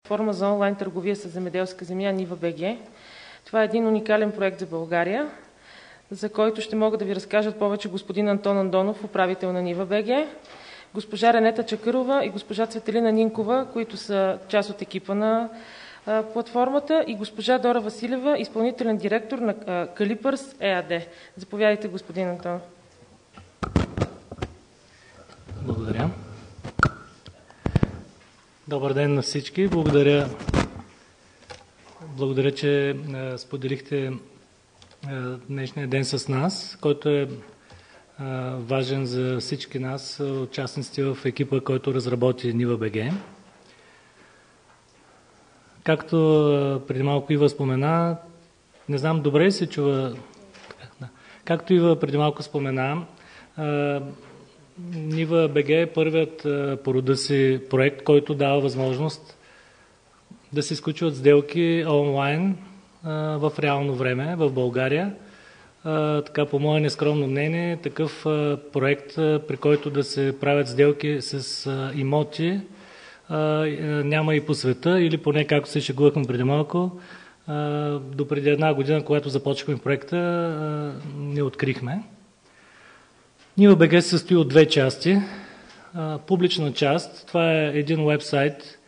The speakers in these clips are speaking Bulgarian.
Платформа за онлайн търговия с земеделска земя Нива БГ. Това е един уникален проект за България, за който ще могат да ви разкажат повече господин Антон Андонов, управител на Нива БГ, госпожа Ренета Чакърова и госпожа Цветелина Нинкова, които са част от екипа на платформата, и госпожа Дора Василева, изпълнителен директор на Калипърс ЕАД. Заповядайте, господин Антонов. Благодаря. Добър ден на всички. Благодаря, че споделихте днешния ден с нас, който е важен за всички нас, участниците в екипа, който разработи Нива БГ. Както преди малко Ива спомена, не знам, добре ли се чува? Както Ива преди малко спомена, Нива БГ е първият по рода си проект, който дава възможност да се изключват сделки онлайн в реално време в България. Така, по мое нескромно мнение, такъв проект, при който да се правят сделки с имоти, няма и по света, или поне както се шегувахме преди малко, до преди една година, когато започнахме проекта, не открихме. Нива БГ се състои от две части. Публична част, това е един уебсайт,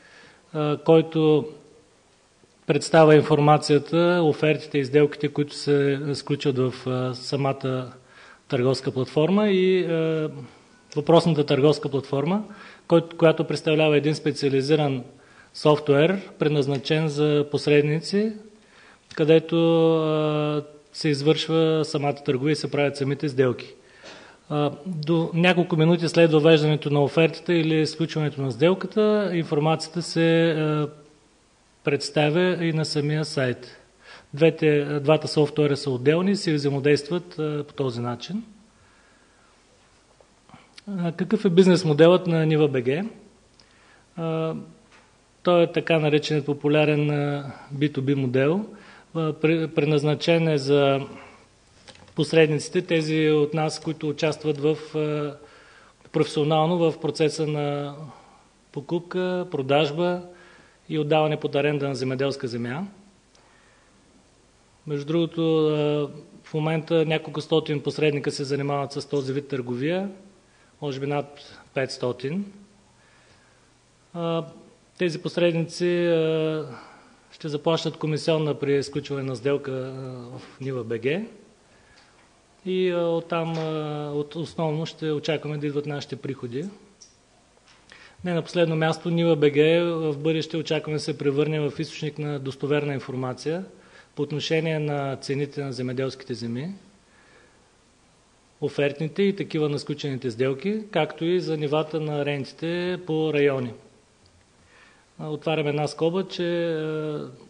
който представя информацията, офертите и сделките, които се сключват в самата търговска платформа, и въпросната търговска платформа, която представлява един специализиран софтуер, предназначен за посредници, където се извършва самата търговия и се правят самите сделки. До няколко минути след въвеждането на офертата или сключването на сделката, информацията се представя и на самия сайт. Двата софтуера са отделни и се взаимодействат по този начин. Какъв е бизнес моделът на Нива БГ? Той е така нареченият популярен B2B модел. Предназначен е за посредниците, тези от нас, които участват професионално в процеса на покупка, продажба и отдаване под аренда на земеделска земя. Между другото, в момента няколко стотин посредника се занимават с този вид търговия, може би над 500. Тези посредници ще заплащат комисионна при изключване на сделка в Нива БГ и оттам основно ще очакваме да идват нашите приходи. Не на последно място, Нива БГ в бъдеще очакваме да се превърне в източник на достоверна информация по отношение на цените на земеделските земи, офертните и такива на сключените сделки, както и за нивата на рентите по райони. Отваряме една скоба, че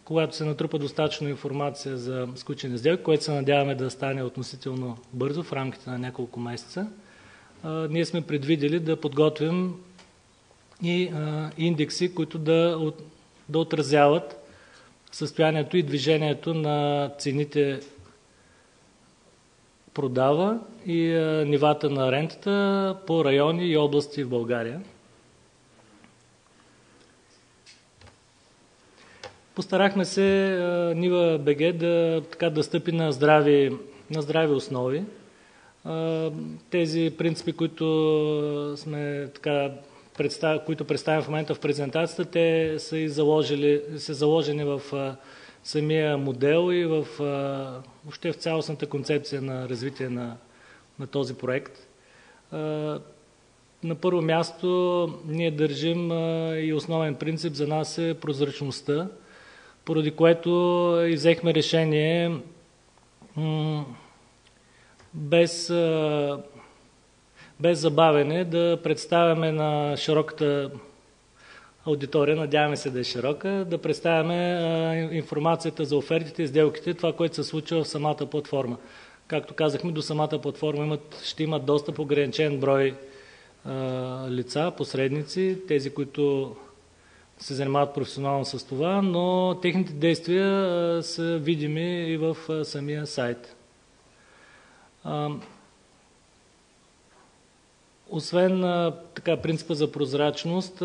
когато се натрупа достатъчно информация за сключени сделки, което се надяваме да стане относително бързо, в рамките на няколко месеца, ние сме предвидели да подготвим и индекси, които да отразяват състоянието и движението на цените продава и нивата на рентата по райони и области в България. Постарахме се Нива БГ да стъпи на здрави основи. Тези принципи, които представям в момента в презентацията, те са заложени в самия модел и въобще в цялостната концепция на развитие на този проект. На първо място ние държим и основен принцип за нас е прозрачността, поради което взехме решение без забавене да представяме на широката аудитория, надяваме се да е широка, да представяме информацията за офертите и сделките, това, което се случва в самата платформа. Както казахме, до самата платформа ще имат достъп ограничен брой лица, посредници, тези, които се занимават професионално с това, но техните действия са видими и в самия сайт. Освен принципа за прозрачност,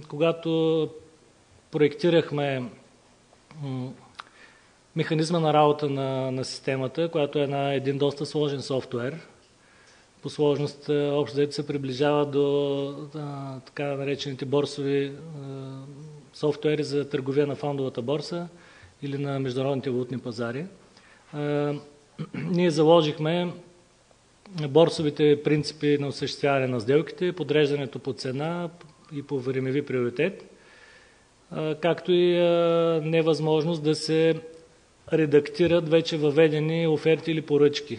когато проектирахме механизма на работа на системата, която е един доста сложен софтуер. По сложност общо взето се приближава до така наречените борсови софтуери за търговия на фондовата борса или на международните валутни пазари. Ние заложихме борсовите принципи на осъществяване на сделките, подреждането по цена и по времеви приоритет, както и невъзможност да се редактират вече въведени оферти или поръчки,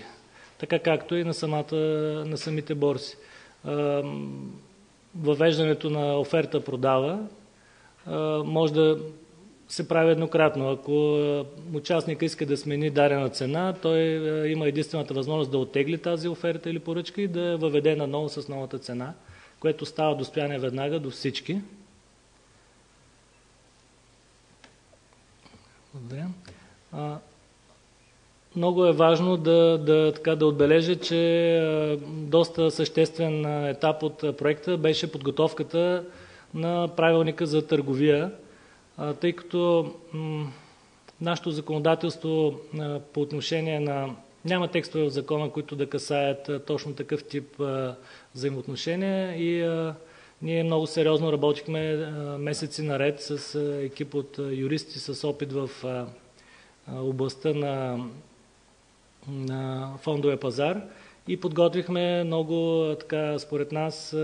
така както и на самите борси. Въвеждането на оферта продава може да се прави еднократно. Ако участник иска да смени дадена цена, той има единствената възможност да оттегли тази оферта или поръчка и да въведе наново с новата цена, което става достояние веднага до всички. Благодаря. Много е важно да отбележа, че доста съществен етап от проекта беше подготовката на правилника за търговия, тъй като нашето законодателство по отношение няма текстове в закона, които да касаят точно такъв тип взаимоотношения и ние много сериозно работихме месеци наред с екип от юристи с опит в областта на фондовия пазар и подготвихме много, според нас,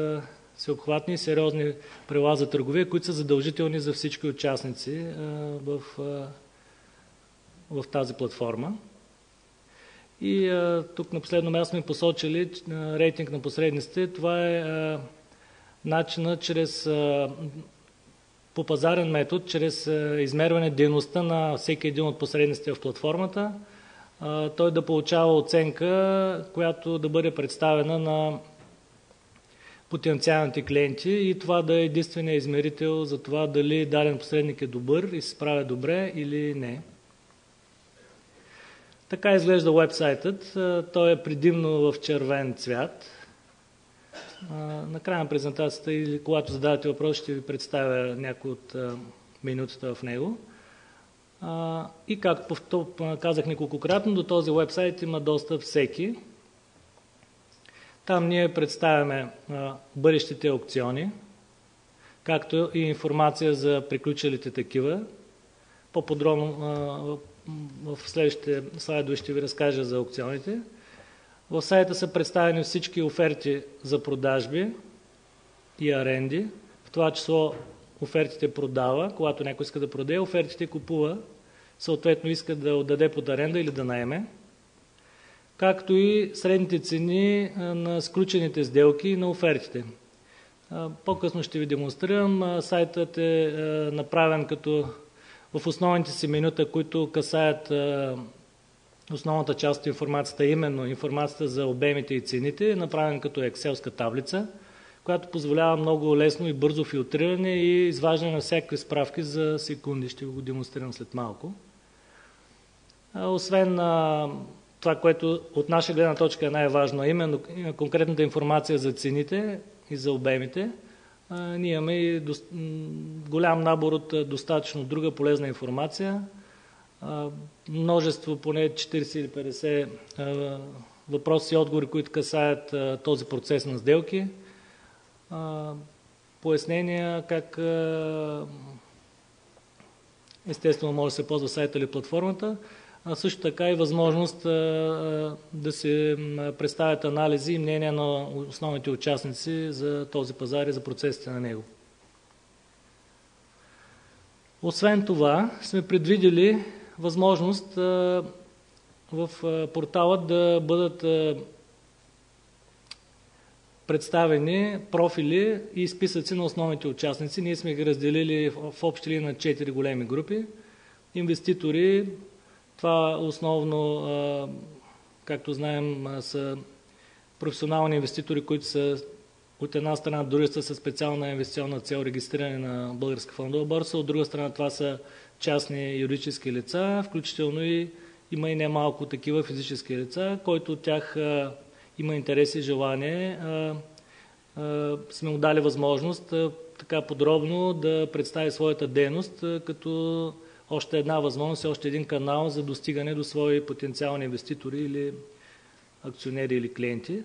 всеобхватни и сериозни правила за търговия, които са задължителни за всички участници в тази платформа. И тук на последно място сме посочили рейтинг на посредниците. Това е начина по пазарен метод, чрез измерване дейността на всеки един от посредниците в платформата, той да получава оценка, която да бъде представена на потенциалните клиенти и това да е единственият измерител за това дали даден посредник е добър и се справя добре или не. Така изглежда уебсайтът. Той е предимно в червен цвят. На края на презентацията или когато задавате въпрос, ще ви представя някои от минутата в него. И както казах неколкократно, до този уебсайт има достъп всеки. Там ние представяме бъдещите аукциони, както и информация за приключилите такива. По-подробно в следващите слайдове ще ви разкажа за аукционите. В сайта са представени всички оферти за продажби и аренди, в това число офертите продава, когато някой иска да продаде, офертите купува, съответно иска да отдаде под аренда или да наеме, както и средните цени на сключените сделки и на офертите. По-късно ще ви демонстрирам. Сайтът е направен като в основните си менюта, които касаят основната част от информацията, именно информацията за обемите и цените, е направен като екселска таблица, която позволява много лесно и бързо филтриране и изваждане на всякакви справки за секунди. Ще го демонстрирам след малко. Освен това, което от наша гледна точка е най-важно, именно конкретната информация за цените и за обемите, ние имаме и голям набор от достатъчно друга полезна информация, множество, поне 40 или 50 въпроси и отговори, които касаят този процес на сделки, пояснения как естествено може да се ползва сайта или платформата, а също така и възможност да се представят анализи и мнения на основните участници за този пазар и за процесите на него. Освен това, сме предвидели възможност в портала да бъдат представени профили и списъци на основните участници. Ние сме ги разделили в общи линии на 4 големи групи. Инвеститори, това основно, както знаем, са професионални инвеститори, които са от една страна дружества със специална инвестиционна цел, регистриране на Българска фондова борса, от друга страна това са частни юридически лица, включително има и немалко такива физически лица, който от тях има интерес и желание. Сме му дали възможност така подробно да представи своята дейност, като още една възможност и още един канал за достигане до свои потенциални инвеститори или акционери или клиенти.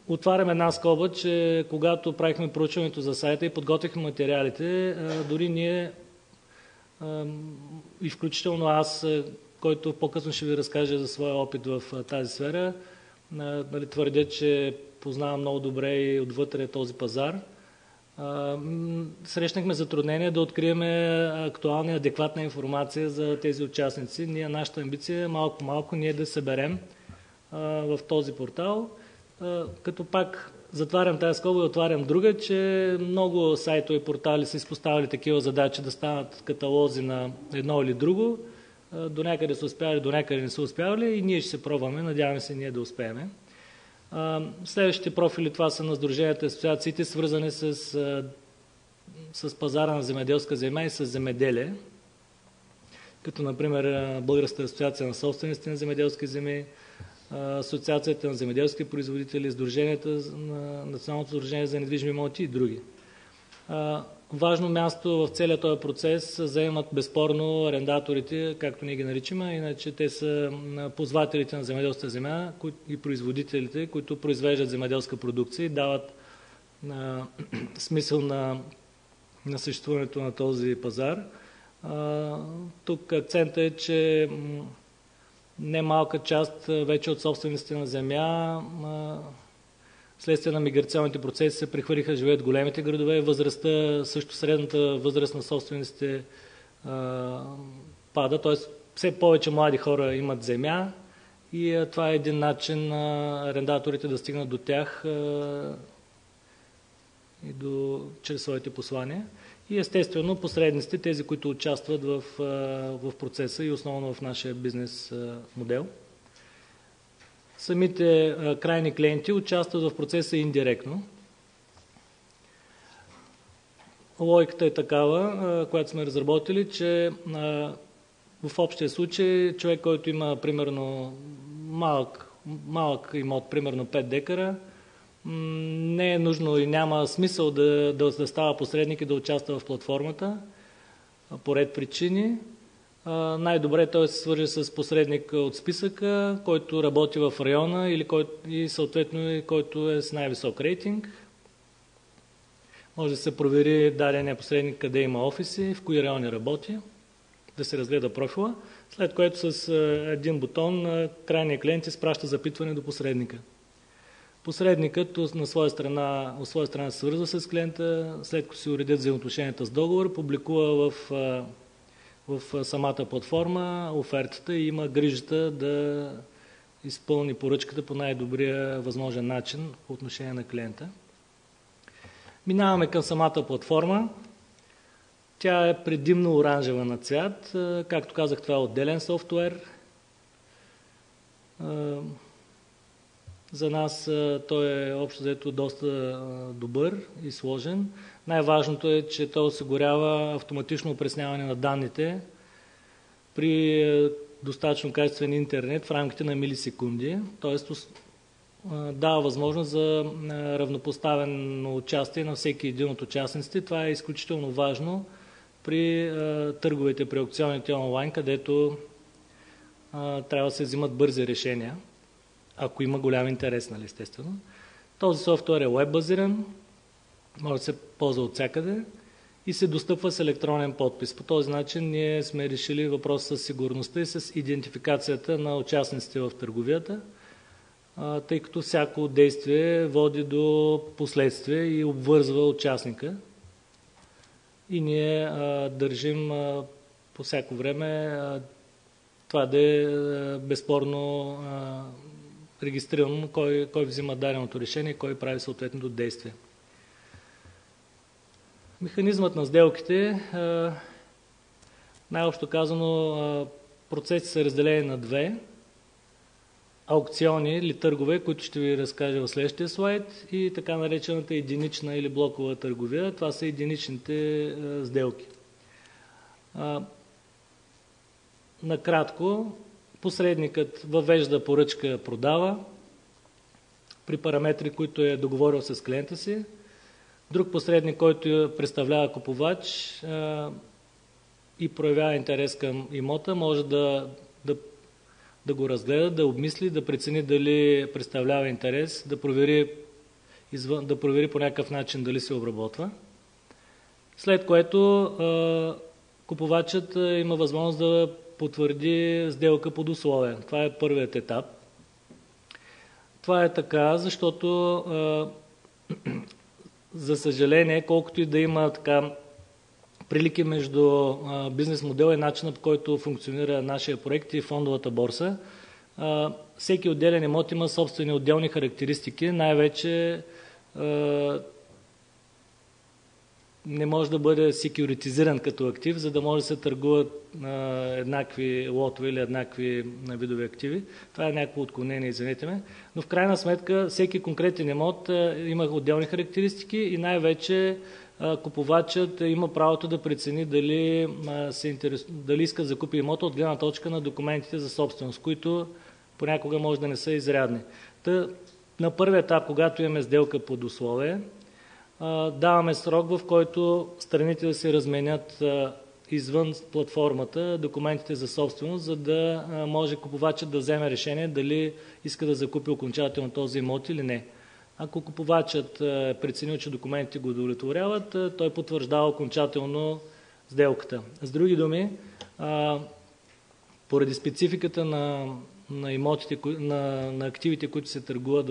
Отварям една скоба, че когато правихме проучването за сайта и подготвихме материалите, дори ние и включително аз, който по-късно ще ви разкаже за своя опит в тази сфера, твърдя, че познавам много добре и отвътре този пазар. Срещнахме затруднение да открием актуална и адекватна информация за тези участници. Нашата амбиция е малко ние да съберем в този портал, като пак затварям тази скоба и отварям друга, че много сайтове и портали са изпоставили такива задачи да станат каталози на едно или друго. До някъде са успявали, до някъде не са успявали и ние ще се пробваме, надяваме се ние да успеем. Следващите профили това са на сдруженията и асоциациите, свързани с пазара на земеделска земя и с земеделие, като например Българската асоциация на собствениците на земеделски земи, Асоциацията на земеделски производители, Сдруженията на Националното сдружение за недвижими имоти и други. Важно място в целия този процес заемат безспорно арендаторите, както ние ги наричаме, иначе те са ползвателите на земеделската земя и производителите, които произвеждат земеделска продукция и дават смисъл на съществуването на този пазар. Тук акцентът е, че немалка част вече от собствениците на земя вследствие на миграционните процеси се прехвърлиха да живеят в големите градове. Възрастта, също средната възраст на собствениците пада, т.е. все повече млади хора имат земя и това е един начин арендаторите да стигнат до тях и чрез своите послания. И естествено посредниците, тези, които участват в процеса и основно в нашия бизнес модел. Самите крайни клиенти участват в процеса индиректно. Логиката е такава, която сме разработили, че в общия случай човек, който има примерно малък имот, примерно 5 декара, не е нужно и няма смисъл да става посредник и да участва в платформата по ред причини. Най-добре той се свърже с посредник от списъка, който работи в района и съответно който е с най-висок рейтинг. Може да се провери дадения посредник къде има офиси, в кои райони работи, да се разгледа профила, след което с един бутон крайният клиент изпраща запитване до посредника. Посредникът от своя страна се свързва с клиента, след като се уредят взаимоотношенията с договор, публикува в самата платформа офертата и има грижата да изпълни поръчката по най-добрия възможен начин по отношение на клиента. Минаваме към самата платформа. Тя е предимно оранжева на цвят. Както казах, това е отделен софтуер. За нас той е общо взето доста добър и сложен. Най-важното е, че той осигурява автоматично опресняване на данните при достатъчно качествен интернет в рамките на милисекунди, т.е. дава възможност за равнопоставено участие на всеки един от участниците. Това е изключително важно при търговете, при аукционите онлайн, където трябва да се взимат бързи решения, ако има голям интерес, нали, естествено. Този софтуер е веб-базиран, може да се ползва от всякъде и се достъпва с електронен подпис. По този начин ние сме решили въпроса с сигурността и с идентификацията на участниците в търговията, тъй като всяко действие води до последствие и обвързва участника. И ние държим по всяко време това да е безспорно регистрирано кой взима даденото решение и кой прави съответното действие. Механизмът на сделките, най-общо казано, процеси са разделени на две. Аукциони или търгове, които ще ви разкажа в следващия слайд, и така наречената единична или блокова търговия. Това са единичните сделки. Накратко, посредникът въвежда поръчка, продава при параметри, които е договорил с клиента си. Друг посредник, който представлява купувач и проявява интерес към имота, може да го разгледа, да обмисли, да прецени дали представлява интерес, да провери по някакъв начин дали се обработва. След което купувачът има възможност да потвърди сделка под условия. Това е първият етап. Това е така, защото за съжаление, колкото и да има така прилики между бизнес модела и начина, по който функционира нашия проект и фондовата борса, всеки отделен имот има собствени отделни характеристики, най-вече не може да бъде секюритизиран като актив, за да може да се търгуват еднакви лотове или еднакви видови активи. Това е някакво отклонение, извинете ме. Но в крайна сметка всеки конкретен имот има отделни характеристики и най-вече купувачът има правото да прецени дали иска да закупи имота от гледна точка на документите за собственост, които понякога може да не са изрядни. На първи етап, когато имаме сделка под условие, даваме срок, в който страните да се разменят извън платформата документите за собственост, за да може купувачът да вземе решение дали иска да закупи окончателно този имот или не. Ако купувачът прецени, че документите го удовлетворяват, той потвърждава окончателно сделката. С други думи, поради спецификата на имотите, на активите, които се търгуват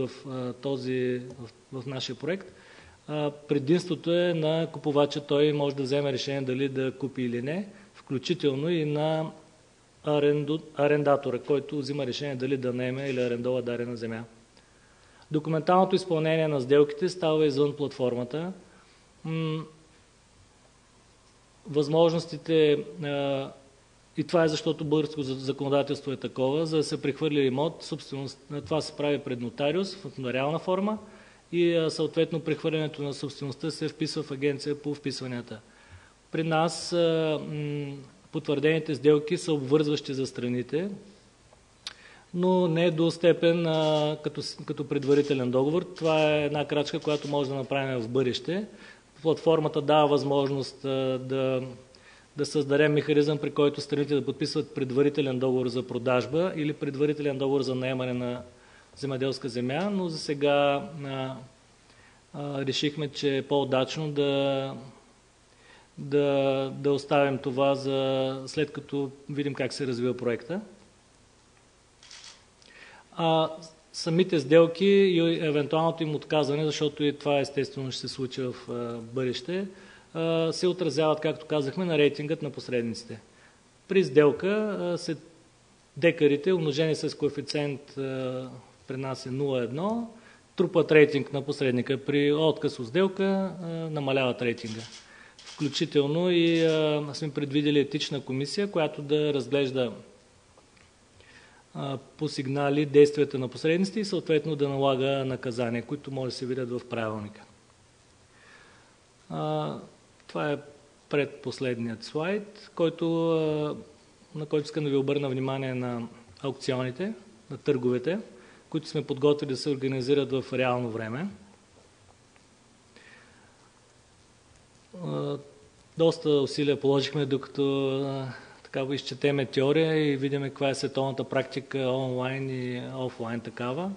в нашия проект, предимството е на купувача, той може да вземе решение дали да купи или не, включително и на арендатора, който взима решение дали да наеме или арендова дадена земя. Документалното изпълнение на сделките става извън платформата. Възможностите, и това е защото българското законодателство е такова, за да се прехвърли имот, собственост, това се прави пред нотариус в нотариална форма и съответно прехвърлянето на собствеността се вписва в агенция по вписванията. При нас потвърдените сделки са обвързващи за страните, но не до степен като предварителен договор. Това е една крачка, която може да направим в бъдеще. Платформата дава възможност да създадем механизъм, при който страните да подписват предварителен договор за продажба или предварителен договор за наемане на земеделска земя, но за сега решихме, че е по-удачно да оставим това след като видим как се развива проекта. Самите сделки и евентуалното им отказване, защото и това естествено ще се случи в бъдеще, се отразяват, както казахме, на рейтингът на посредниците. При сделка декарите, умножени с коефициент при нас е 0,1, трупат рейтинг на посредника. При отказ от сделка намаляват рейтинга. Включително и сме предвидели етична комисия, която да разглежда по сигнали действията на посредниците и съответно да налага наказания, които може да се видят в правилника. Това е предпоследният слайд, на който искам да ви обърна внимание на аукционите, на търговете, които сме подготвили да се организират в реално време. Доста усилия положихме, докато изчетеме теория и видим каква е световната практика онлайн и офлайн такава.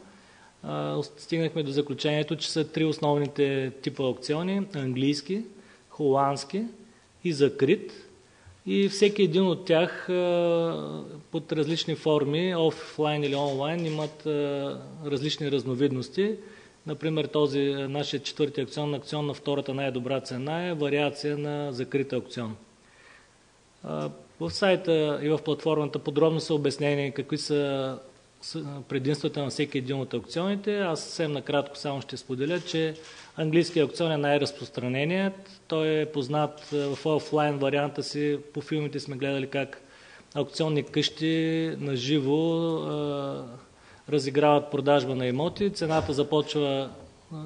Стигнахме до заключението, че са три основните типа аукциони – английски, холандски и закрит. И всеки един от тях под различни форми, офлайн или онлайн, имат различни разновидности. Например, този нашия четвърти аукцион на втората най-добра цена е вариация на закрит аукцион. В сайта и в платформата подробно са обяснени какви са предимствата на всеки един от аукционите. Аз съвсем накратко само ще споделя, че английският аукцион е най-разпространеният. Той е познат в офлайн варианта си. По филмите сме гледали как аукционни къщи на живо разиграват продажба на имоти. Цената започва,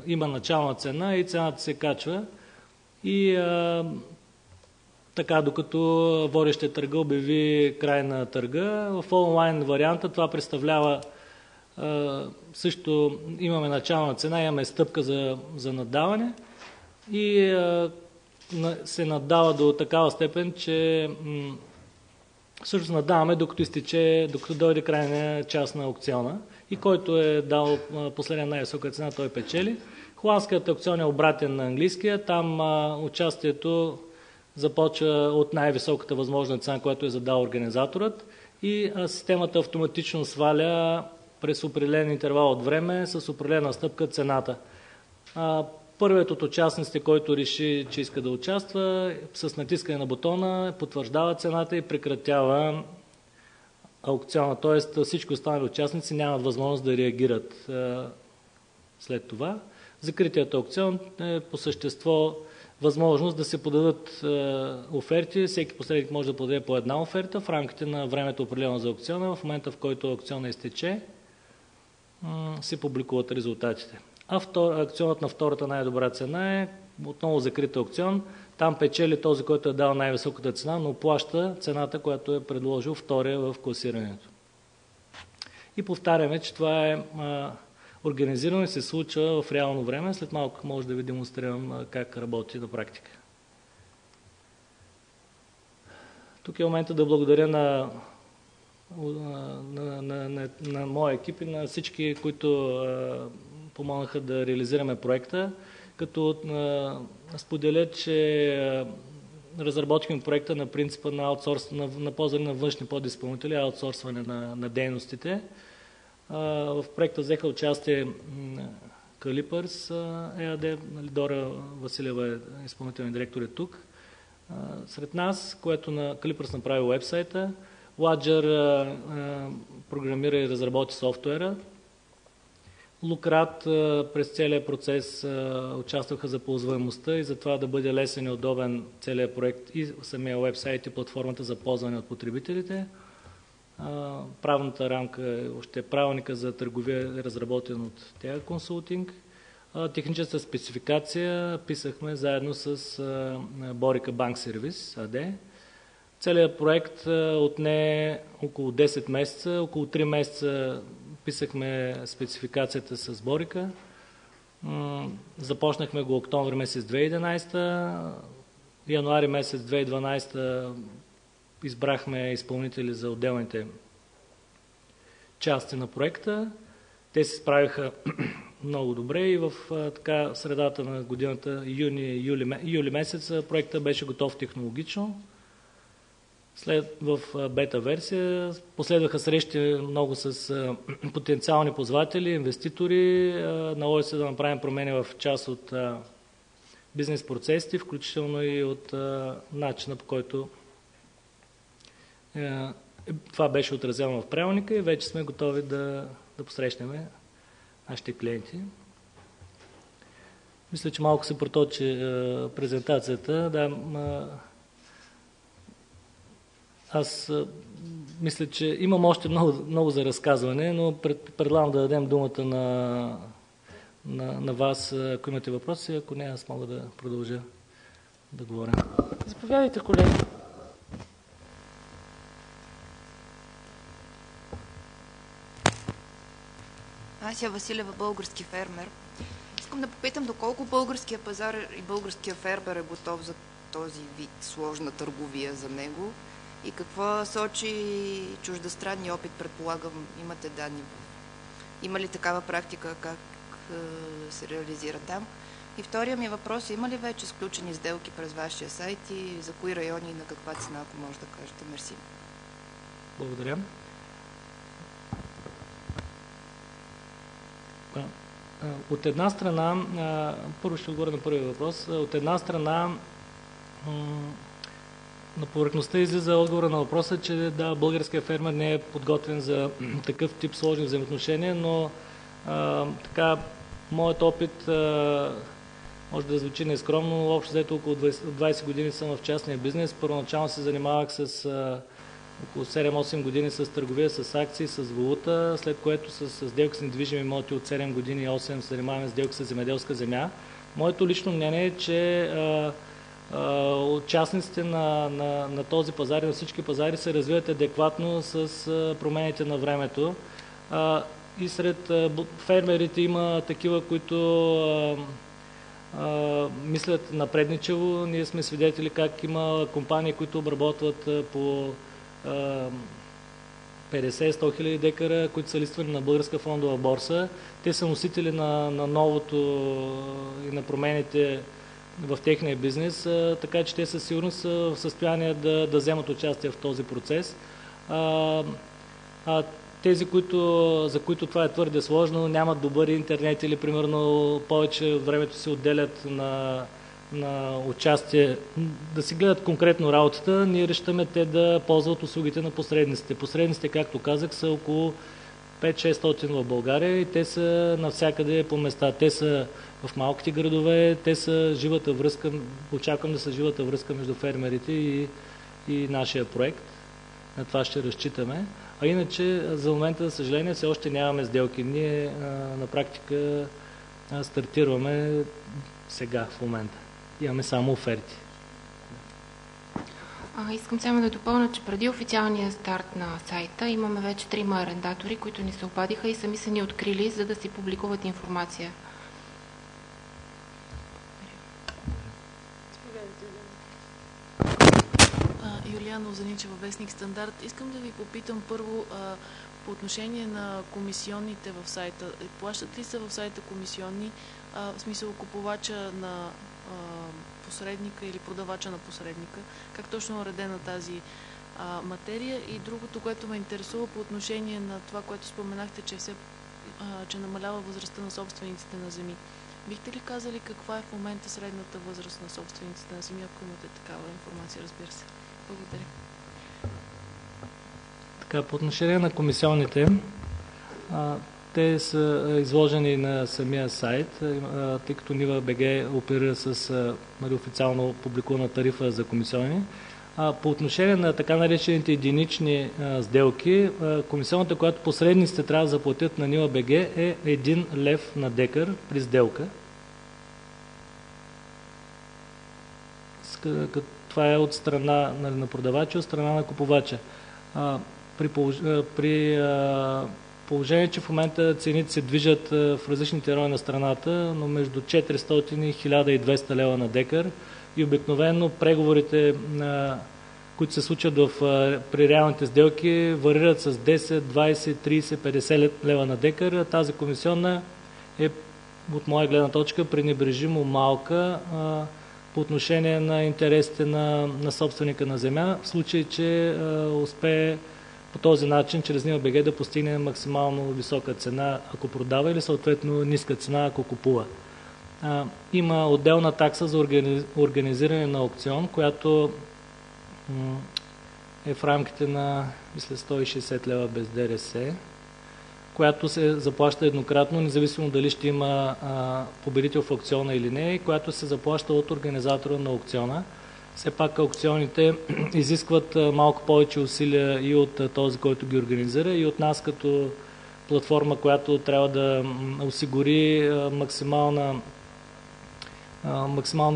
има начална цена и цената се качва. И така, докато водещия търга обяви край на търга. В онлайн варианта това представлява също имаме начална цена, имаме стъпка за наддаване и се наддава до такава степен, че всъщност наддаваме докато дойде крайния част на аукциона и който е дал последния най-висока цена, той печели. Холандският аукцион е обратен на английския. Там участието започва от най-високата възможна цена, която е задал организаторът и системата автоматично сваля през определен интервал от време с определена стъпка цената. Първият от участниците, който реши, че иска да участва, с натискане на бутона потвърждава цената и прекратява аукциона. Тоест всички останали участници нямат възможност да реагират след това. Закритият аукцион е по същество възможност да се подадат оферти. Всеки посредник може да подаде по една оферта в рамките на времето определено за аукциона. В момента, в който аукционът изтече, се публикуват резултатите. Аукционът на втората най-добра цена е отново закрит аукцион. Там печели този, който е дал най-високата цена, но плаща цената, която е предложил втория в класирането. И повтаряме, че това е организирано и се случва в реално време. След малко може да ви демонстрирам как работи на практика. Тук е момента да благодаря на моя екип и на всички, които помогнаха да реализираме проекта, като споделя, че разработихме проекта на принципа на ползване на външни подизпълнители, аутсорсване на дейностите. В проекта взеха участие Калипърс ЕАД, Дора Василева е изпълнителен директор, е тук. Сред нас, което на Калипърс направи уебсайта, Ладжер програмира и разработи софтуера. Лукрат през целия процес участваха за ползваемостта и за това да бъде лесен и удобен целият проект и самия уебсайт и платформата за ползване от потребителите. Правната рамка, още правилника за търговия е разработен от Тега Консултинг. Техническата спецификация писахме заедно с Борика Банк Сервис АД. Целият проект отне около 10 месеца, около 3 месеца писахме спецификацията с Борика. Започнахме го октомври месец 2011, януари месец 2012 избрахме изпълнители за отделните части на проекта. Те се справиха много добре и в средата на годината, юли месец, проекта беше готов технологично. В бета версия последваха срещи много с потенциални ползватели, инвеститори. Наложи се да направим промени в част от бизнес процесите, включително и от начина, по който това беше отразено в правилника и вече сме готови да посрещнем нашите клиенти. Мисля, че малко се проточи презентацията. Аз мисля, че имам още много за разказване, но предлагам да дадем думата на вас, ако имате въпроси. Ако не, аз мога да продължа да говоря. Заповядайте, колеги. Ася Василева, български фермер. Искам да попитам доколко българския пазар и българския фермер е готов за този вид сложна търговия за него и какво сочи чуждестранни опит, предполагам, имате данни. Има ли такава практика, как се реализира там? И втория ми въпрос е, има ли вече сключени сделки през вашия сайт и за кои райони и на каква цена, ако може да кажете? Мерси. Благодаря. От една страна, първо ще отговоря на първия въпрос, от една страна на повърхността излиза отговора на въпроса, че да, българският фермер не е подготвен за такъв тип сложни взаимоотношения, но моят опит може да звучи нескромно, но общо взето около 20 години съм в частния бизнес. Първоначално се занимавах с около 7-8 години с търговия с акции, с валута, след което с сделки с недвижими имоти от 7 години и 8 се занимаваме с сделки с земеделска земя. Моето лично мнение е, че участниците на този пазар и на всички пазари се развиват адекватно с промените на времето. И сред фермерите има такива, които мислят напредничево. Ние сме свидетели как има компании, които обработват по 50-100 хиляди декара, които са листвани на Българска фондова борса. Те са носители на новото и на промените в техния бизнес, така че те със сигурност са в състояние да вземат участие в този процес. Тези, за които това е твърде сложно, нямат добър интернет или примерно повече от времето си отделят на участие, да си гледат конкретно работата, ние решаваме те да ползват услугите на посредниците. Посредниците, както казах, са около 5-600 в България и те са навсякъде по места. Те са в малките градове, те са живата връзка, очаквам да са живата връзка между фермерите и нашия проект. На това ще разчитаме. А иначе, за момента, за съжаление, все още нямаме сделки. Ние на практика стартираме сега, в момента. Имаме само оферти. Искам само да допълня, че преди официалния старт на сайта имаме вече 3 арендатори, които ни се обадиха и сами са ни открили, за да си публикуват информация. Юлиана Озаничева, вестник Стандарт. Искам да ви попитам първо по отношение на комисионните в сайта. Плащат ли се в сайта комисионни, в смисъл купувача на посредника или продавача на посредника? Как точно е уредена тази материя? И другото, което ме интересува по отношение на това, което споменахте, че намалява възрастта на собствениците на земи. Бихте ли казали каква е в момента средната възраст на собствениците на земи, ако имате такава информация, разбира се? Благодаря. Така, по отношение на комисионните, те са изложени на самия сайт, тъй като Нива.bg оперира с официално публикувана тарифа за комисионни. По отношение на така наречените единични сделки, комисионната, която посредниците трябва да заплатят на Нива.bg е 1 лев на декар при сделка. Това е от страна на продавача, от страна на купувача. При положение, че в момента цените се движат в различните райони на страната, но между 400 и 1200 лева на декар и обикновено преговорите, които се случват при реалните сделки, варират с 10, 20, 30, 50 лева на декар. Тази комисионна е, от моя гледна точка, пренебрежимо малка по отношение на интересите на собственика на земя, в случай, че успее по този начин, чрез Нива.bg, да постигне максимално висока цена, ако продава, или съответно ниска цена, ако купува. Има отделна такса за организиране на аукцион, която е в рамките на, мисля, 160 лева без ДРС, която се заплаща еднократно, независимо дали ще има победител в аукциона или не, и която се заплаща от организатора на аукциона. Все пак аукционите изискват малко повече усилия и от този, който ги организира, и от нас като платформа, която трябва да осигури максимално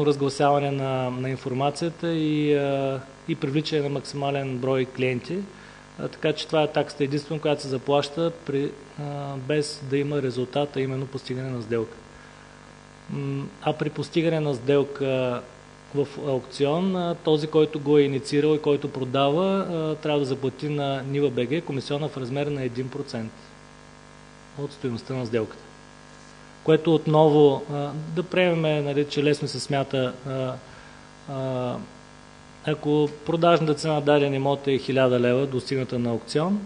разгласяване на информацията и привличане на максимален брой клиенти. Така че това е таксата единствено, която се заплаща без да има резултат, а именно постигане на сделка. А при постигане на сделка в аукцион, този, който го е инициирал и който продава, трябва да заплати на Нива.bg комисиона в размер на 1% от стойността на сделката. Което отново, да приемем, нали, че лесно се смята, ако продажната цена на даден имот е 1000 лева, достигната на аукцион,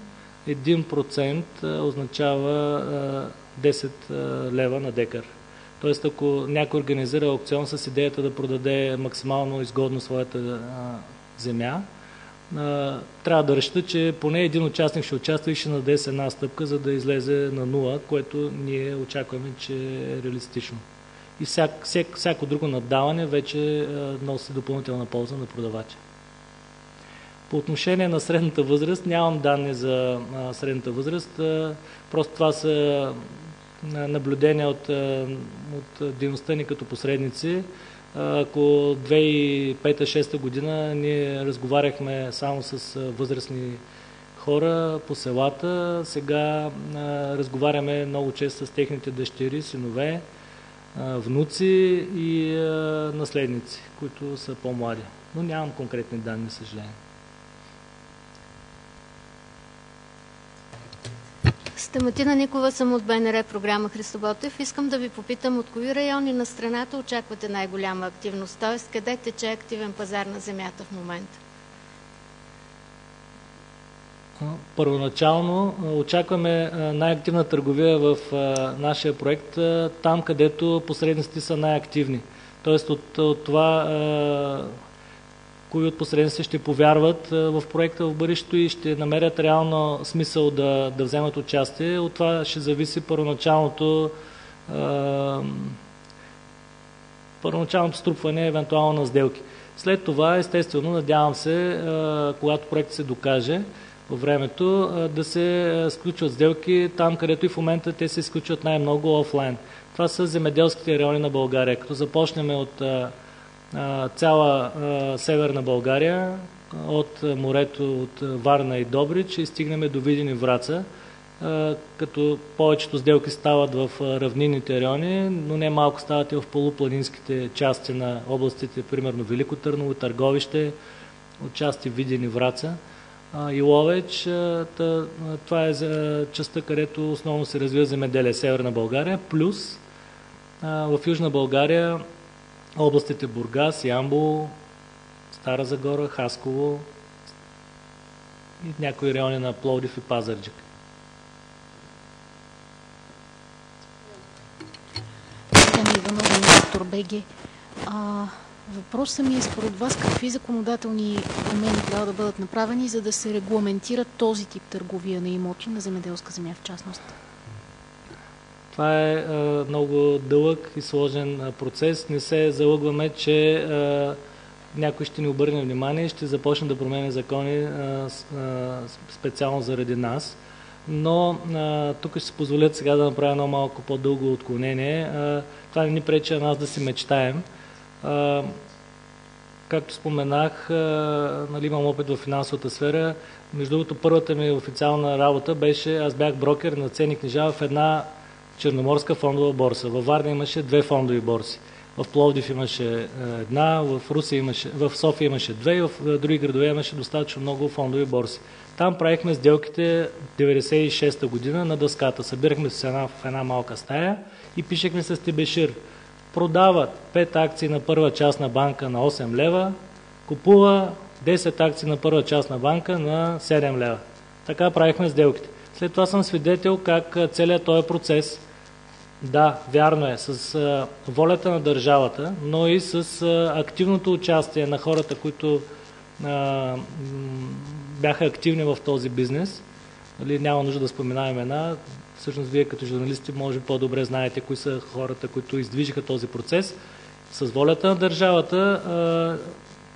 1% означава 10 лева на декар. Тоест, ако някой организира аукцион с идеята да продаде максимално изгодно своята земя, трябва да решите, че поне един участник ще участва и ще наде с една стъпка, за да излезе на 0, което ние очакваме, че е реалистично. И всяко друго наддаване вече носи допълнителна полза на продавача. По отношение на средната възраст, нямам данни за средната възраст, просто това са наблюдения от дейността ни като посредници. Ако 2005-2006 година ние разговаряхме само с възрастни хора по селата, сега разговаряме много често с техните дъщери, синове. внуци и наследници, които са по-млади. Но нямам конкретни данни, съжаление. Стаматина Никова съм от БНР програма Христо Ботев. Искам да ви попитам от кои райони на страната очаквате най-голяма активност, т.е. къде тече активен пазар на земята в момента? Първоначално очакваме най-активна търговия в нашия проект там, където посредниците са най-активни. Тоест от това, кои от посредниците ще повярват в проекта в бъдещето и ще намерят реално смисъл да вземат участие. От това ще зависи първоначалното струпване евентуално на сделки. След това, естествено, надявам се, когато проектът се докаже във времето, да се сключват сделки там, където и в момента те се изключват най-много офлайн. Това са земеделските райони на България. Като започнем от цяла северна България, от морето, от Варна и Добрич и стигнем до Видин и Враца, като повечето сделки стават в равнинните райони, но не малко стават и в полупланинските части на областите, примерно Велико Търново, Търговище, отчасти Видин и Враца и Ловеч. Това е за частта, където основно се развива земеделие, северна България, плюс в Южна България областите Бургас, Ямбол, Стара Загора, Хасково и някои райони на Пловдив и Пазарджик. Доктор БГ. Въпросът ми е според вас какви законодателни промени трябва да бъдат направени, за да се регламентира този тип търговия на имоти, на земеделска земя в частност? Това е много дълъг и сложен процес. Не се залъгваме, че някой ще ни обърне внимание и ще започне да променя закони специално заради нас. Но тук ще си позволят сега да направя едно малко по-дълго отклонение. Това не ни пречи на нас да си мечтаем. Както споменах, имам опит в финансовата сфера. Между другото, първата ми официална работа беше, аз бях брокер на ценни книжа в една черноморска фондова борса. Във Варна имаше 2 фондови борси. В Пловдив имаше една, в София имаше 2 и в други градове имаше достатъчно много фондови борси. Там правихме сделките 1996 година на дъската. Събирахме се в една малка стая и пишехме с тебешир. Продават 5 акции на първа частна банка на 8 лева, купува 10 акции на първа частна банка на 7 лева. Така правихме сделките. След това съм свидетел как целият този процес, да, вярно е, с волята на държавата, но и с активното участие на хората, които бяха активни в този бизнес. Няма нужда да споменаваме имена. Всъщност, вие като журналисти може по-добре знаете кои са хората, които издвижиха този процес. С волята на държавата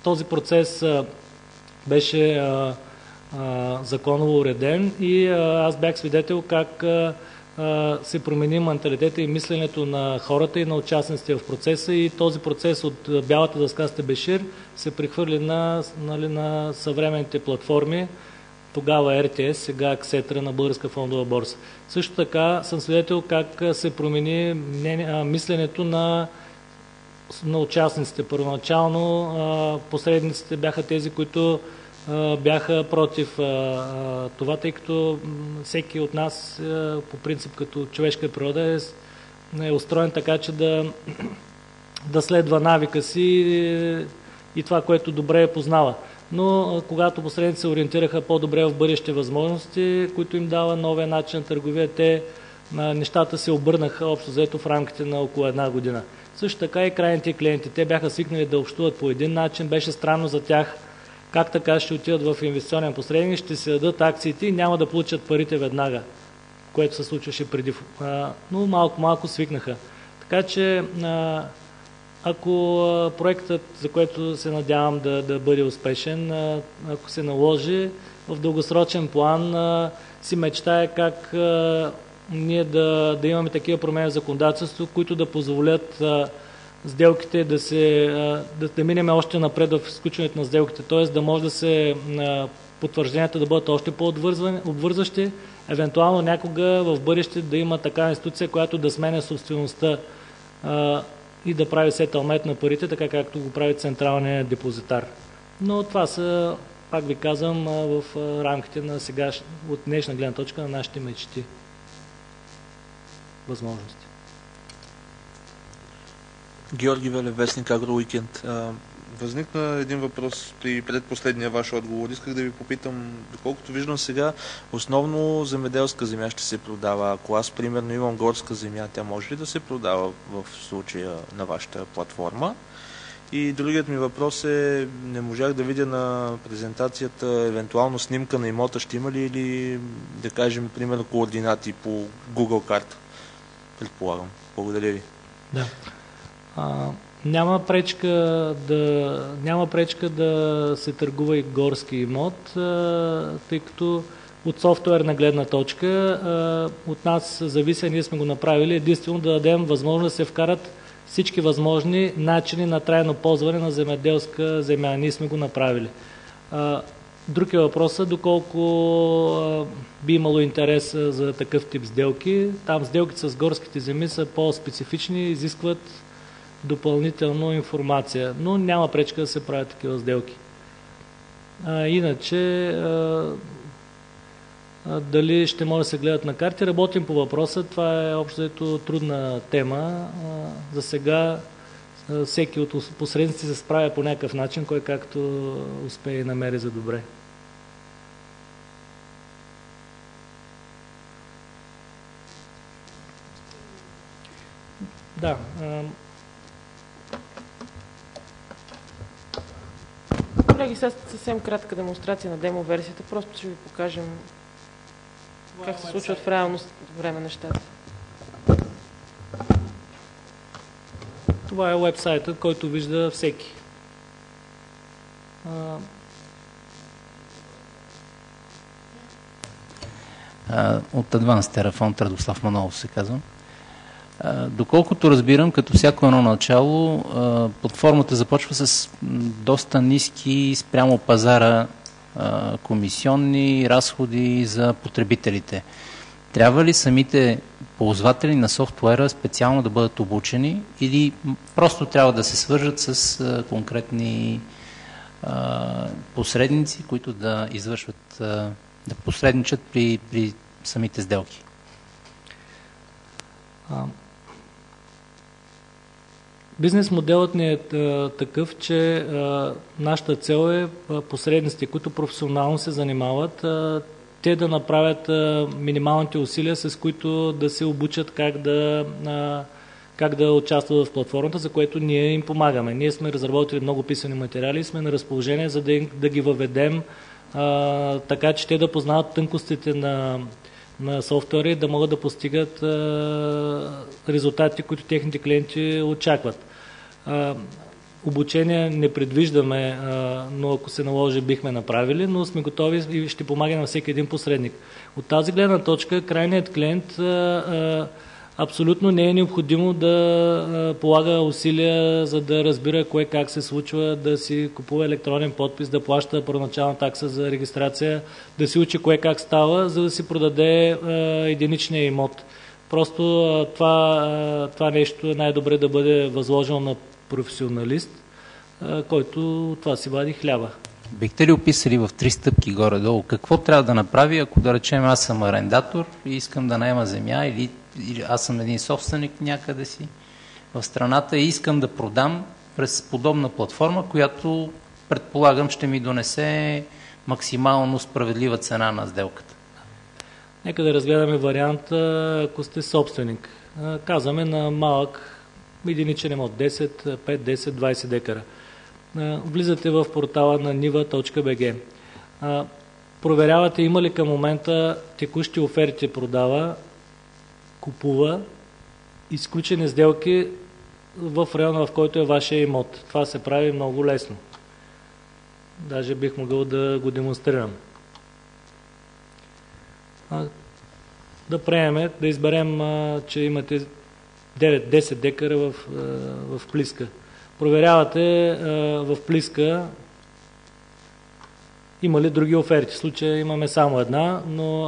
този процес беше законово уреден и аз бях свидетел как се промени менталитета и мисленето на хората и на участниците в процеса и този процес от бялата дъска с тебешир се прехвърли на съвременните платформи, тогава РТС, сега Аксетра на Българска фондова борса. Също така съм свидетел как се промени мисленето на участниците. Първоначално посредниците бяха тези, които бяха против това, тъй като всеки от нас по принцип като човешка природа е устроен така, че да следва навика си и това, което добре познава. Но когато посредници се ориентираха по-добре в бъдещите възможности, които им дава новия начин на търговия, нещата се обърнаха общо взето в рамките на около една година. Също така и крайните клиенти. Те бяха свикнали да общуват по един начин. Беше странно за тях как така ще отидат в инвестиционен посредник, ще се дадат акциите и няма да получат парите веднага, което се случваше преди. Но малко свикнаха. Така че ако проектът, за който се надявам да бъде успешен, ако се наложи в дългосрочен план, си мечтае как ние да имаме такива промени в законодателството, които да позволят сделките да минем още напред в изключването на сделките, т.е. да може да се потвържденията да бъдат още по-обвързващи, евентуално някога в бъдеще да има такава институция, която да сменя собствеността и да прави сетълмент на парите, така както го прави централния депозитар. Но това са, пак ви казвам, в рамките на сега, от днешна гледна точка на нашите мечти възможности. Георги Велев, вестник Агроуикенд. Възникна един въпрос при предпоследния ваш отговор. Исках да ви попитам, доколкото виждам сега, основно земеделска земя ще се продава. Ако аз, примерно, имам горска земя, тя може ли да се продава в случая на вашата платформа? И другият ми въпрос е, не можах да видя на презентацията, евентуално снимка на имота ще има ли или, да кажем, примерно, координати по Google карта? Предполагам. Благодаря ви. Да. Няма пречка да се търгува и горски имот, тъй като от софтуерна гледна точка от нас зависи, ние сме го направили единствено да дадем възможност да се вкарат всички възможни начини на трайно ползване на земеделска земя. Ние сме го направили. Друг е въпросът, доколко би имало интерес за такъв тип сделки. Там сделките с горските земи са по-специфични, изискват допълнително информация, но няма пречка да се правят такива сделки. Иначе, дали ще може да се гледат на карти, работим по въпроса. Това е общо трудна тема. За сега всеки от посредниците се справя по някакъв начин, кой както успее и намери за добре. Да. Колеги, сега съвсем кратка демонстрация на демо-версията. Просто ще ви покажем как се случват в реално време нещата. Това е уебсайтът, който вижда всеки. От Advanced Terraform, Радослав Манолов се казвам. Доколкото разбирам, като всяко едно начало, платформата започва с доста ниски спрямо пазара комисионни разходи за потребителите. Трябва ли самите ползватели на софтуера специално да бъдат обучени или просто трябва да се свържат с конкретни посредници, които да извършват, да посредничат при самите сделки? Бизнес моделът ни е такъв, че нашата цел е посредниците, които професионално се занимават, те да направят минималните усилия, с които да се обучат как да участват в платформата, за което ние им помагаме. Ние сме разработили много писани материали и сме на разположение, за да ги въведем така, че те да познават тънкостите на софтуера и да могат да постигат резултатите, които техните клиенти очакват. Обучение не предвиждаме, но ако се наложи, бихме направили, но сме готови и ще помагаме на всеки един посредник. От тази гледна точка, крайният клиент абсолютно не е необходимо да полага усилия, за да разбира кое как се случва, да си купува електронен подпис, да плаща първоначална такса за регистрация, да си учи кое как става, за да си продаде единичния имот. Просто това нещо е най-добре да бъде възложено на професионалист, който това си вади хляба. Бихте ли описали в 3 стъпки горе-долу какво трябва да направи, ако да речем аз съм арендатор и искам да наема земя или аз съм един собственик някъде си в страната и искам да продам през подобна платформа, която предполагам ще ми донесе максимално справедлива цена на сделката? Нека да разгледаме варианта, ако сте собственик. Казваме на малък единичен имот 10, 5, 10, 20 декара. Влизате в портала на niva.bg. Проверявате има ли към момента текущи оферти продава, купува, изключени сделки в района, в който е вашия имот. Това се прави много лесно. Даже бих могъл да го демонстрирам. Да приемем, да изберем, че имате 9-10 декара в Плиска. Проверявате в Плиска има ли други оферти. В случая имаме само една, но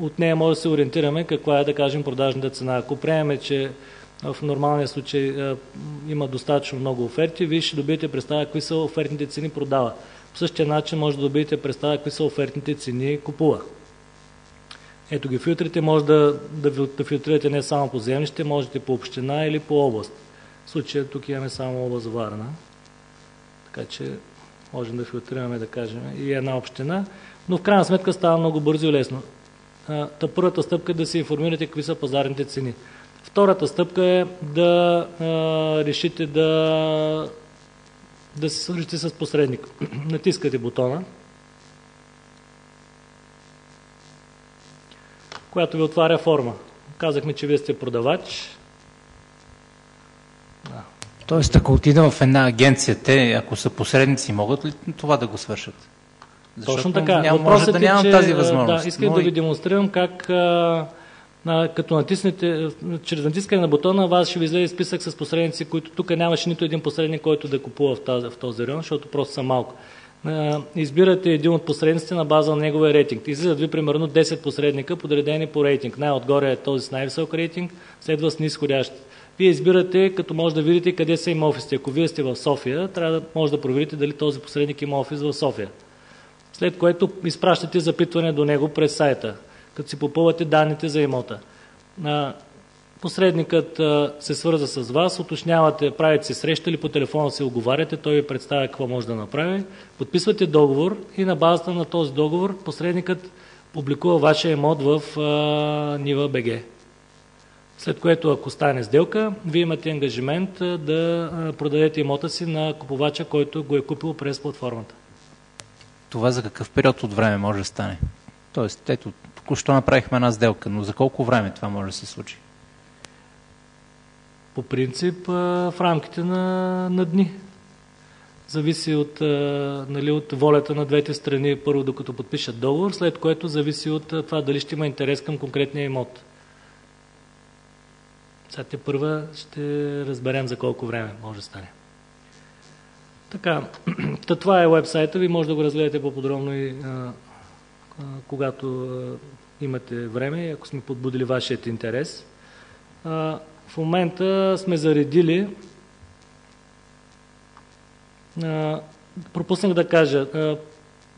от нея може да се ориентираме каква е, да кажем, продажната цена. Ако приемем, че в нормалния случай има достатъчно много оферти, вие ще добиете представа какви са офертните цени продава. По същия начин може да добиете представа какви са офертните цени купува. Ето ги филтрите, може да филтрирате не само по землище, можете по община или по област. В случая тук имаме само област Варна, така че можем да филтрираме, да кажем, и една община, но в крайна сметка става много бързо и лесно. Първата стъпка е да се информирате какви са пазарните цени. Втората стъпка е да решите да се свържете с посредник. Натискате бутона, която ви отваря форма. Казахме, че вие сте продавач. Да. Тоест, ако отида в една агенция, те, ако са посредници, могат ли това да го свършат? Защото точно така. Може да нямам тази възможност. Да, искам да ви демонстрирам как като натиснете, чрез натискане на бутона, вас ще ви излезе списък с посредници, които тук нямаше нито един посредник, който да купува в този район, защото просто са малко. Избирате един от посредниците на база на неговия рейтинг. Излизат ви примерно 10 посредника, подредени по рейтинг. Най-отгоре е този с най-висок рейтинг, следва с нисходящ. Вие избирате, като може да видите къде са има офисите. Ако вие сте в София, трябва да може да проверите дали този посредник има офис в София. След което изпращате запитване до него през сайта, като си попълвате данните за имота. Посредникът се свърза с вас, уточнявате, правите се среща или по телефона се оговаряте, той ви представя какво може да направи, подписвате договор и на базата на този договор посредникът публикува вашия имот в Niva.bg. След което, ако стане сделка, вие имате ангажимент да продадете имота си на купувача, който го е купил през платформата. Това за какъв период от време може да стане? Тоест, ето, току-що направихме една сделка, но за колко време това може да се случи? По принцип, в рамките на дни. Зависи от волята на двете страни, първо докато подпишат договор, след което зависи от това дали ще има интерес към конкретния имот. Сега първа ще разберем за колко време може да стане. Така, това е уебсайта ви, може да го разгледате по-подробно и когато имате време, ако сме подбудили вашият интерес. В момента сме заредили, пропуснах да кажа,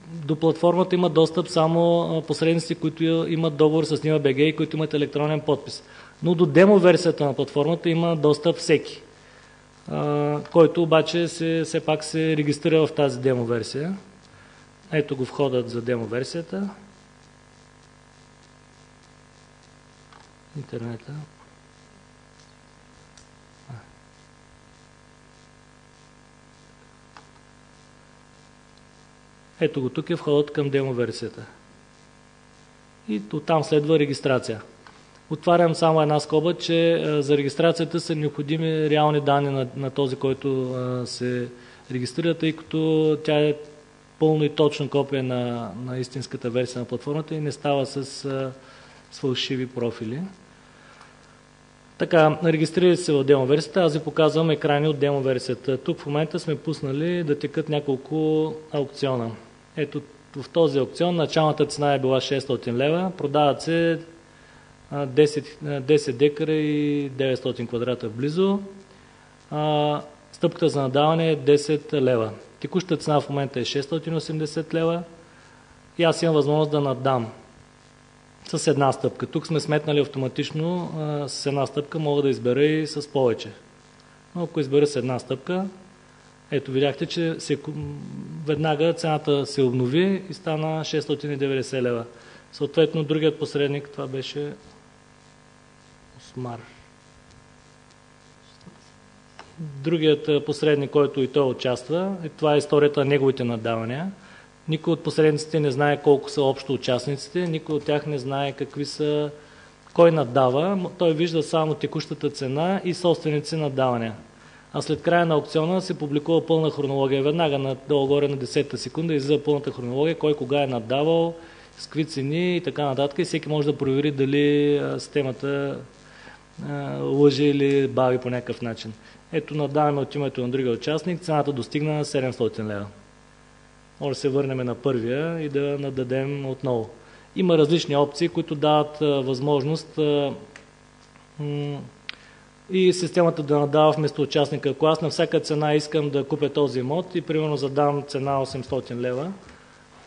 до платформата има достъп само посредници, които имат договор с Niva.bg и които имат електронен подпис. Но до демо версията на платформата има достъп всеки, който обаче все пак се регистрира в тази демо версия. Ето го входът за демо версията. Интернета. Ето го, тук е входът към демо версията. И оттам следва регистрация. Отварям само една скоба, че за регистрацията са необходими реални данни на този, който се регистрира, тъй като тя е пълно и точно копия на истинската версия на платформата и не става с фалшиви профили. Така, регистрирайте се в демо версията, аз ви показвам екрани от демо версията. Тук в момента сме пуснали да текат няколко аукциона. Ето в този аукцион началната цена е била 600 лева, продават се 10 декара и 900 квадрата близо. Стъпката за надаване е 10 лева. Текущата цена в момента е 680 лева и аз имам възможност да наддам с една стъпка. Тук сме сметнали автоматично, с една стъпка мога да избера и с повече. Но ако избера с една стъпка, ето видяхте, че веднага цената се обнови и стана 690 лева. Съответно, другият посредник, това беше Осмар. Другият посредник, който и той участва, това е историята на неговите наддавания. Никой от посредниците не знае колко са общо участниците, никой от тях не знае кой наддава. Той вижда само текущата цена и собственици наддавания. А след края на аукциона се публикува пълна хронология. Веднага долу-горе на 10-та секунда излиза пълната хронология, кой кога е наддавал, с какви цени и така нататък. И всеки може да провери дали системата лъже или бави по някакъв начин. Ето наддаваме от името на другия участник, цената достигна 700 лева. Може да се върнем на първия и да наддадем отново. Има различни опции, които дават възможност и системата да надава вместо участника. Ако аз на всяка цена искам да купя този имот и примерно задам цена 800 лева,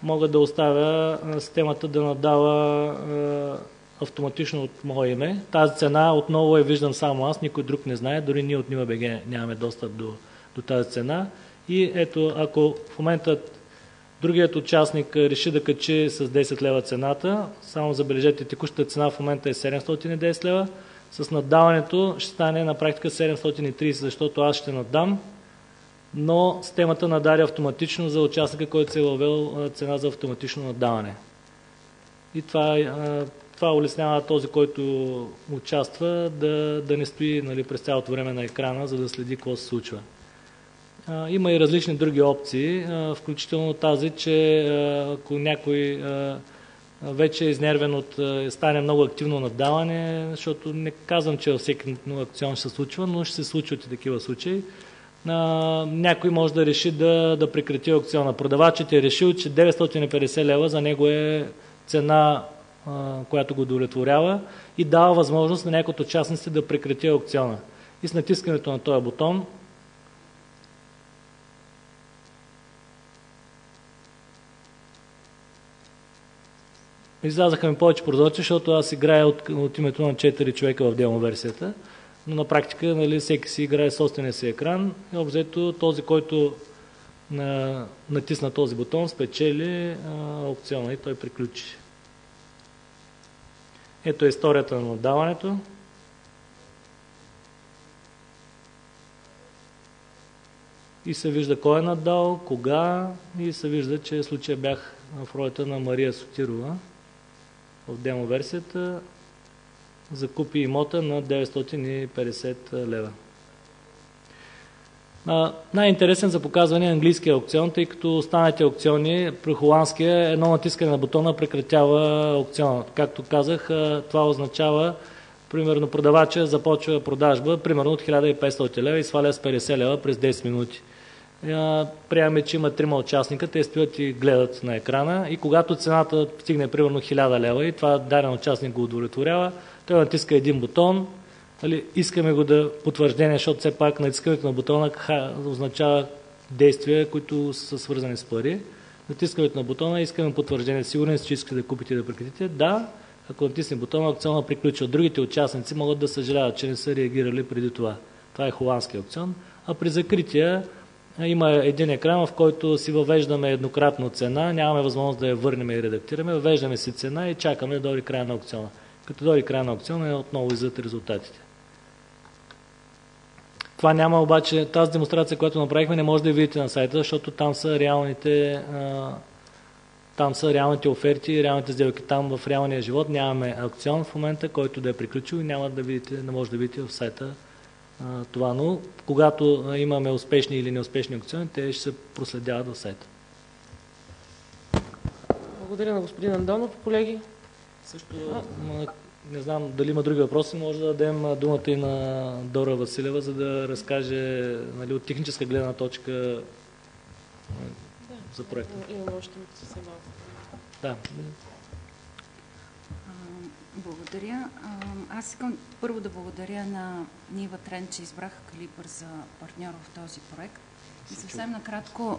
мога да оставя системата да надава автоматично от мое име. Тази цена отново виждам само аз, никой друг не знае, дори ние от NivaBG нямаме достъп до тази цена. И ето, ако в момента другият участник реши да качи с 10 лева цената, само забележете, текущата цена в момента е 710 лева, с наддаването ще стане на практика 730, защото аз ще наддам, но системата надаря автоматично за участника, който се е въвел цена за автоматично наддаване. И това улеснява този, който участва, да не стои, нали, през цялото време на екрана, за да следи какво се случва. Има и различни други опции, включително тази, че ако някой вече е изнервен от стане много активно наддаване, защото не казвам, че във всеки акцион ще се случва, но ще се случват и такива случаи. Някой може да реши да прекрати аукциона. Продавачът е решил, че 950 лева за него е цена, която го удовлетворява и дава възможност на някой от участниците да прекрати аукциона. И с натискането на този бутон излязаха ми повече продавачи, защото аз играя от името на 4 човека в демо версията, но на практика, нали, всеки си играе собствения си екран и обзето този, който натисна този бутон, спечели аукциона и той приключи. Ето е историята на наддаването. И се вижда кой е наддал, кога, и се вижда, че в случая бях в ролята на Мария Сотирова в демо версията, закупи имота на 950 лева. Най-интересен за показване е английския аукцион, тъй като останалите аукциони при холандския едно натискане на бутона прекратява аукциона. Както казах, това означава, примерно продавача започва продажба, примерно от 1500 лева и сваля с 50 лева през 10 минути. Приемаме, че има 3 участника, те стоят и гледат на екрана и когато цената стигне примерно 1000 лева и това даден участник го удовлетворява, той натиска един бутон, искаме го да потвърждение, защото все пак натискането на бутона означава действия, които са свързани с пари. Натискането на бутона, искаме потвърждение, сигурен си, че искате да купите и да прекратите. Да, ако натисне бутона, аукциона приключва. Другите участници могат да съжаляват, че не са реагирали преди това. Това е холандски аукцион. А при закрития има един екран, в който си въвеждаме еднократно цена, нямаме възможност да я върнем и редактираме, въвеждаме си цена и чакаме да дойде края на аукциона. Като дойде края на аукциона, отново излизат резултатите. Това няма обаче, тази демонстрация, която направихме, не може да я видите на сайта, защото там са реалните оферти, реалните сделки. Там в реалния живот нямаме аукцион в момента, който да е приключил и не може да видите в сайта това. Но когато имаме успешни или неуспешни аукциони, те ще се проследяват в сайта. Благодаря на господин Андонов. Колеги? Също не знам дали има други въпроси, може да дадем думата и на Дора Василева, за да разкаже, нали, от техническа гледна точка за проекта. Имаме още съвсем малко. Да. Благодаря. Аз искам първо да благодаря на Нива Тренд, че избраха Калибър за партньор в този проект.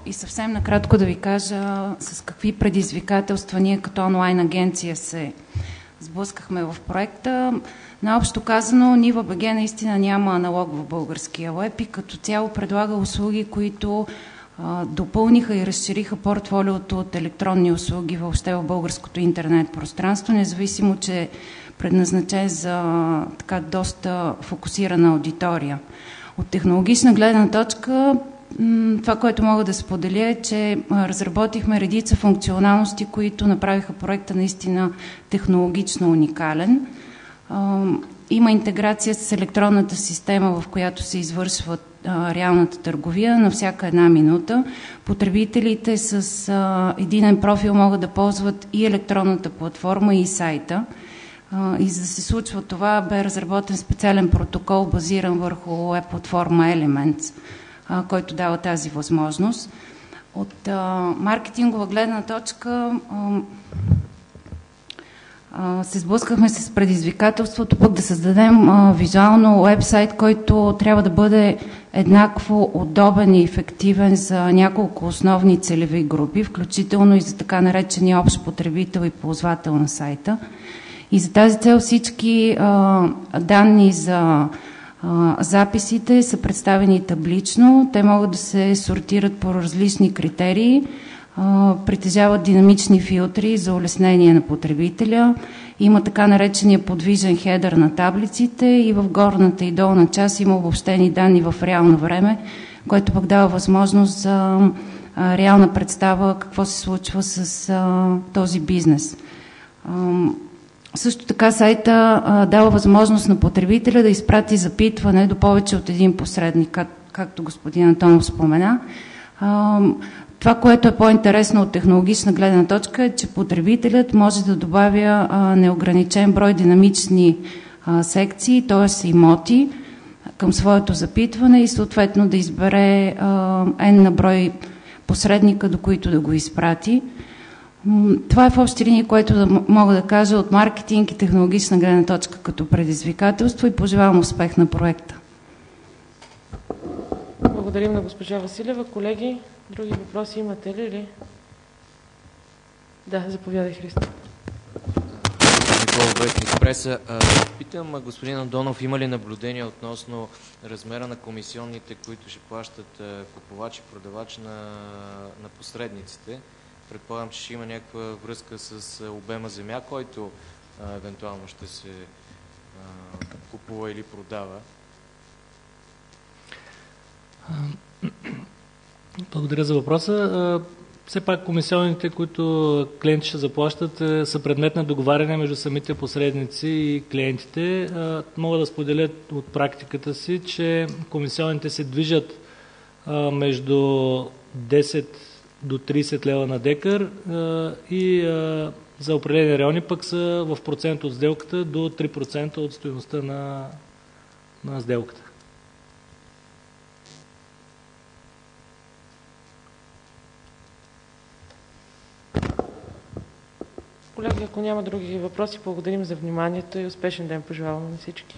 И съвсем накратко да ви кажа с какви предизвикателства ние като онлайн агенция се сблъскахме в проекта. Наобщо казано, NivaBG наистина няма аналог в българския уеб и като цяло предлага услуги, които допълниха и разшириха портфолиото от електронни услуги въобще в българското интернет пространство, независимо, че е предназначен за така доста фокусирана аудитория. От технологична гледна точка, това, което мога да споделя е, че разработихме редица функционалности, които направиха проекта наистина технологично уникален. Има интеграция с електронната система, в която се извършва реалната търговия на всяка една минута. Потребителите с единен профил могат да ползват и електронната платформа, и сайта. И за да се случва това, бе разработен специален протокол, базиран върху веб платформа Elements, който дава тази възможност. От маркетингова гледна точка се сблъскахме с предизвикателството пък да създадем визуално уебсайт, който трябва да бъде еднакво удобен и ефективен за няколко основни целеви групи, включително и за така наречения общ потребител и ползвател на сайта. И за тази цел всички данни за записите са представени таблично. Те могат да се сортират по различни критерии, притежават динамични филтри за улеснение на потребителя. Има така наречения подвижен хедър на таблиците и в горната и долна част има обобщени данни в реално време, което пък дава възможност за реална представа какво се случва с този бизнес. Също така сайта дава възможност на потребителя да изпрати запитване до повече от един посредник, както господин Антонов спомена. Това, което е по-интересно от технологична гледна точка, е, че потребителят може да добавя неограничен брой динамични секции, т.е. имоти към своето запитване и съответно да избере N на брой посредника, до които да го изпрати. Това е в общи линии, което мога да кажа от маркетинг и технологична гледна точка като предизвикателство и пожелавам успех на проекта. Благодарим на госпожа Василева. Колеги, други въпроси имате ли? Да, заповядай, Христо. Никола Вестник преса. Питам господин Андонов, има ли наблюдение относно размера на комисионните, които ще плащат купувач и продавач на посредниците? Предполагам, че ще има някаква връзка с обема земя, който евентуално ще се купува или продава. Благодаря за въпроса. Все пак комисионните, които клиенти ще заплащат, са предмет на договаряне между самите посредници и клиентите. Мога да споделя от практиката си, че комисионните се движат между 10 до 30 лева на декар и за определени райони пък са в процент от сделката до 3% от стойността на сделката. Колеги, ако няма други въпроси, благодарим за вниманието и успешен ден пожелавам на всички.